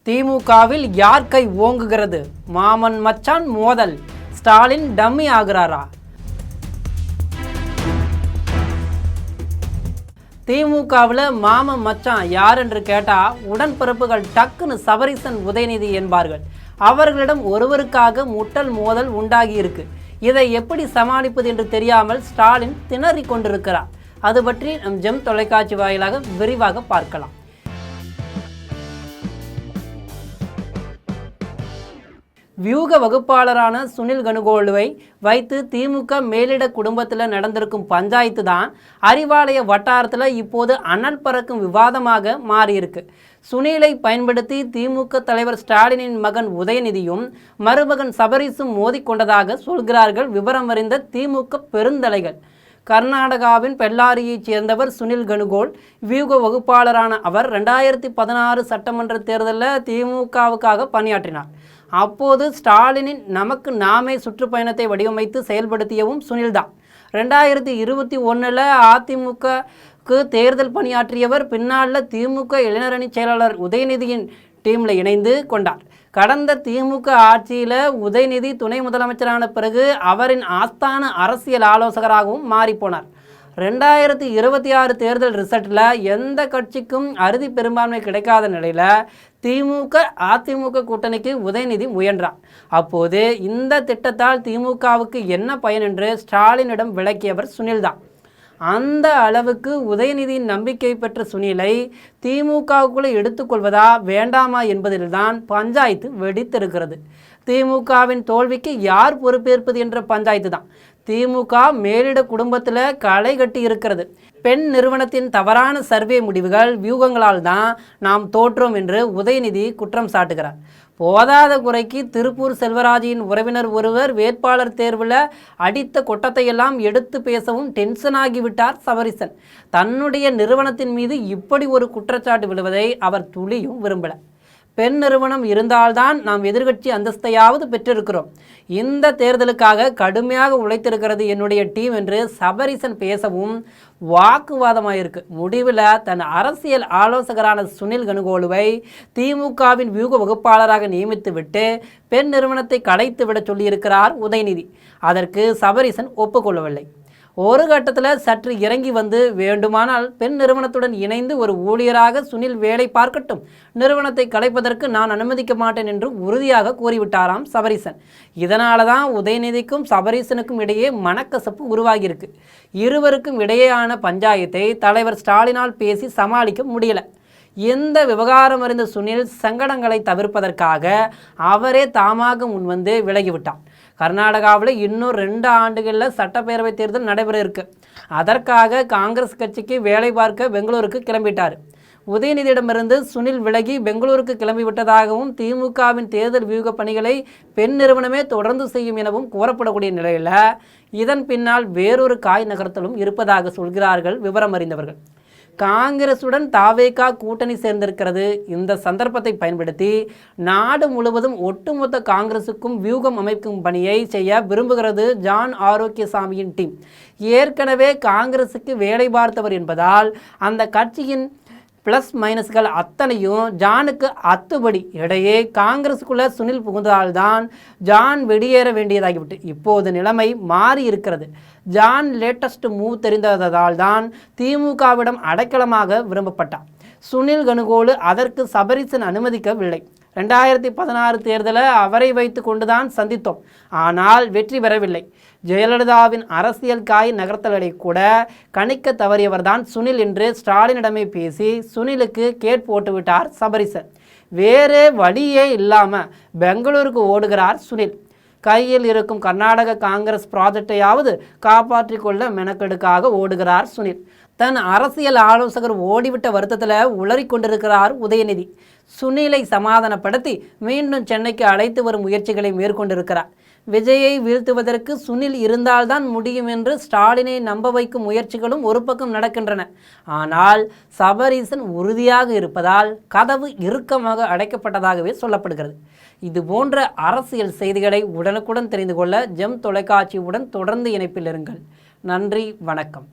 திமுகவில் யார் கை ஓங்குகிறது? மாமன் மச்சான் மோதல், ஸ்டாலின் டம்மி ஆகிறாரா? திமுகவில் மாமன் மச்சான் யார் என்று கேட்டால் உடன்பிறப்புகள் டக்குன்னு சபரீசன், உதயநிதி என்பார்கள். அவர்களிடம் ஒருவருக்காக முட்டல் மோதல் உண்டாகி இருக்கு. இதை எப்படி சமாளிப்பது என்று தெரியாமல் ஸ்டாலின் திணறிக் கொண்டிருக்கிறார். அது பற்றி நம் ஜெம் தொலைக்காட்சி வாயிலாக விரிவாக பார்க்கலாம். வியூக வகுப்பாளரான சுனில் கனுகோலுவை வைத்து திமுக மேலிட குடும்பத்தில் நடந்திருக்கும் பஞ்சாயத்து தான் அறிவாலய வட்டாரத்தில் இப்போது அனல் பறக்கும் விவாதமாக மாறியிருக்கு. சுனிலை பயன்படுத்தி திமுக தலைவர் ஸ்டாலினின் மகன் உதயநிதியும் மருமகன் சபரீசும் மோதிக்கொண்டதாக சொல்கிறார்கள் விவரம் அறிந்த திமுக பெருந்தலைகள். கர்நாடகாவின் பெல்லாரியைச் சேர்ந்தவர் சுனில் கனுகோல். வியூக வகுப்பாளரான அவர் 2016 சட்டமன்ற தேர்தலில் திமுகவுக்காக பணியாற்றினார். அப்போது ஸ்டாலினின் நமக்கு நாமே சுற்றுப்பயணத்தை வடிவமைத்து செயல்படுத்தியவும் சுனில்தான். 2021 அதிமுகக்கு தேர்தல் பணியாற்றியவர் பின்னால் திமுக இளைஞரணி செயலாளர் உதயநிதியின் டீமில் இணைந்து கொண்டார். கடந்த திமுக ஆட்சியில் உதயநிதி துணை முதலமைச்சரான பிறகு அவரின் ஆஸ்தான அரசியல் ஆலோசகராகவும் மாறிப்போனார். 2026 தேர்தல் ரிசல்ட்டில் எந்த கட்சிக்கும் அறுதி பெரும்பான்மை கிடைக்காத நிலையில் திமுக அதிமுக கூட்டணிக்கு உதயநிதி முயன்றார். அப்போது இந்த திட்டத்தால் திமுகவுக்கு என்ன பயன் என்று ஸ்டாலினிடம் விளக்கியவர் சுனில்தான். அந்த அளவுக்கு உதயநிதியின் நம்பிக்கை பெற்ற சுனிலை திமுகவுக்குள்ளே எடுத்துக்கொள்வதா வேண்டாமா என்பதில்தான் பஞ்சாயத்து வெடித்திருக்கிறது. திமுகவின் தோல்விக்கு யார் பொறுப்பேற்பது என்ற பஞ்சாயத்து தான் திமுக மேலிட குடும்பத்தில் களை கட்டி இருக்கிறது. பெண் நிறுவனத்தின் தவறான சர்வே முடிவுகள், வியூகங்களால் தான் நாம் தோற்றோம் என்று உதயநிதி குற்றம் சாட்டுகிறார். போதாத குறைக்கு திருப்பூர் செல்வராஜின் உறவினர் ஒருவர் வேட்பாளர் தேர்வில் அடித்த கொட்டத்தையெல்லாம் எடுத்து பேசவும் டென்ஷன் ஆகிவிட்டார் சபரீசன். தன்னுடைய நிறுவனத்தின் மீது இப்படி ஒரு குற்றச்சாட்டு விழுவதை அவர் துளியும் விரும்பல. பெண் நிறுவனம் இருந்தால்தான் நாம் எதிர்கட்சி அந்தஸ்தையாவது பெற்றிருக்கிறோம். இந்த தேர்தலுக்காக கடுமையாக உழைத்திருக்கிறது என்னுடைய டீம் என்று சபரீசன் பேசவும் வாக்குவாதமாயிருக்கு. முடிவில் தன் அரசியல் ஆலோசகரான சுனில் கனுகோலுவை திமுகவின் வியூக வகுப்பாளராக நியமித்துவிட்டு பெண் நிறுவனத்தை கலைத்து விட சொல்லியிருக்கிறார் உதயநிதி. அதற்கு சபரீசன் ஒப்புக்கொள்ளவில்லை. ஒரு கட்டத்தில் சற்று இறங்கி வந்து வேண்டுமானால் பெண் நிறுவனத்துடன் இணைந்து ஒரு ஊழியராக சுனில் வேலை பார்க்கட்டும், நிறுவனத்தை கலைப்பதற்கு நான் அனுமதிக்க மாட்டேன் என்று உறுதியாக கூறிவிட்டாராம் சபரீசன். இதனால தான் உதயநிதிக்கும் சபரீசனுக்கும் இடையே மனக்கசப்பு உருவாகியிருக்கு. இருவருக்கும் இடையேயான பஞ்சாயத்தை தலைவர் ஸ்டாலினால் பேசி சமாளிக்க முடியல. எந்த விவகாரம் அறிந்த சுனில் சங்கடங்களை தவிர்ப்பதற்காக அவரே தாமாக முன்வந்து விலகிவிட்டார். கர்நாடகாவில் இன்னும் 2 ஆண்டுகளில் சட்டப்பேரவை தேர்தல் நடைபெற இருக்கு. அதற்காக காங்கிரஸ் கட்சிக்கு வேலை பார்க்க பெங்களூருக்கு கிளம்பிட்டார். உதயநிதியிடமிருந்து சுனில் விலகி பெங்களூருக்கு கிளம்பிவிட்டதாகவும் திமுகவின் தேர்தல் வியூக பணிகளை பெண் நிறுவனமே தொடர்ந்து செய்யும் எனவும் கூறப்படக்கூடிய நிலையில் இதன் பின்னால் வேறொரு காய் நகர்த்தலும் இருப்பதாக சொல்கிறார்கள் விவரம் அறிந்தவர்கள். காங்கிரசுடன் தாவேகா கூட்டணி சேர்ந்திருக்கிறது. இந்த சந்தர்ப்பத்தை பயன்படுத்தி நாடு முழுவதும் ஒட்டுமொத்த காங்கிரசுக்கும் வியூகம் அமைக்கும் பணியை செய்ய விரும்புகிறது ஜான் ஆரோக்கியசாமியின் டீம். ஏற்கனவே காங்கிரசுக்கு வேலை பார்த்தவர் என்பதால் அந்த கட்சியின் ப்ளஸ் மைனஸ்கள் அத்தனையும் ஜானுக்கு அத்துபடி. இடையே காங்கிரஸுக்குள்ளே சுனில் புகுந்ததால்தான் ஜான் வெளியேற வேண்டியதாகிவிட்டு இப்போது நிலைமை மாறி இருக்கிறது. ஜான் லேட்டஸ்ட் மூவ் தெரிந்ததால் தான் திமுகவிடம் அடைக்கலமாக விரும்பப்பட்டார். சுனில் கனுகோலு அதற்கு சபரீசன் அனுமதிக்கவில்லை. 2016 தேர்தலை அவரை வைத்து கொண்டுதான் சந்தித்தோம், ஆனால் வெற்றி பெறவில்லை. ஜெயலலிதாவின் அரசியல் காய் நகர்த்தலை கூட கணிக்க தவறியவர்தான் சுனில் என்று ஸ்டாலினிடமே பேசி சுனிலுக்கு கேட் போட்டுவிட்டார் சபரீசன். வேறு வழியே இல்லாமல் பெங்களூருக்கு ஓடுகிறார் சுனில். கையில் இருக்கும் கர்நாடக காங்கிரஸ் ப்ராஜெக்டையாவது காப்பாற்றி கொள்ள மெனக்கெடுக்காக ஓடுகிறார் சுனில். தன் அரசியல் ஆலோசகர் ஓடிவிட்ட வருத்தத்தில் உளறி கொண்டிருக்கிறார் உதயநிதி. சுனிலை சமாதானப்படுத்தி மீண்டும் சென்னைக்கு அழைத்து வரும் முயற்சிகளை மேற்கொண்டிருக்கிறார். விஜயை வீழ்த்துவதற்கு சுனில் இருந்தால்தான் முடியும் என்று ஸ்டாலினை நம்ப வைக்கும் முயற்சிகளும் ஒரு பக்கம் நடக்கின்றன. ஆனால் சபரீசன் உறுதியாக இருப்பதால் கதவு இறுக்கமாக அடைக்கப்பட்டதாகவே சொல்லப்படுகிறது. இது போன்ற அரசியல் செய்திகளை உடனுக்குடன் தெரிந்து கொள்ள ஜெம் தொலைக்காட்சியுடன் தொடர்ந்து இணைப்பில் இருங்கள். நன்றி, வணக்கம்.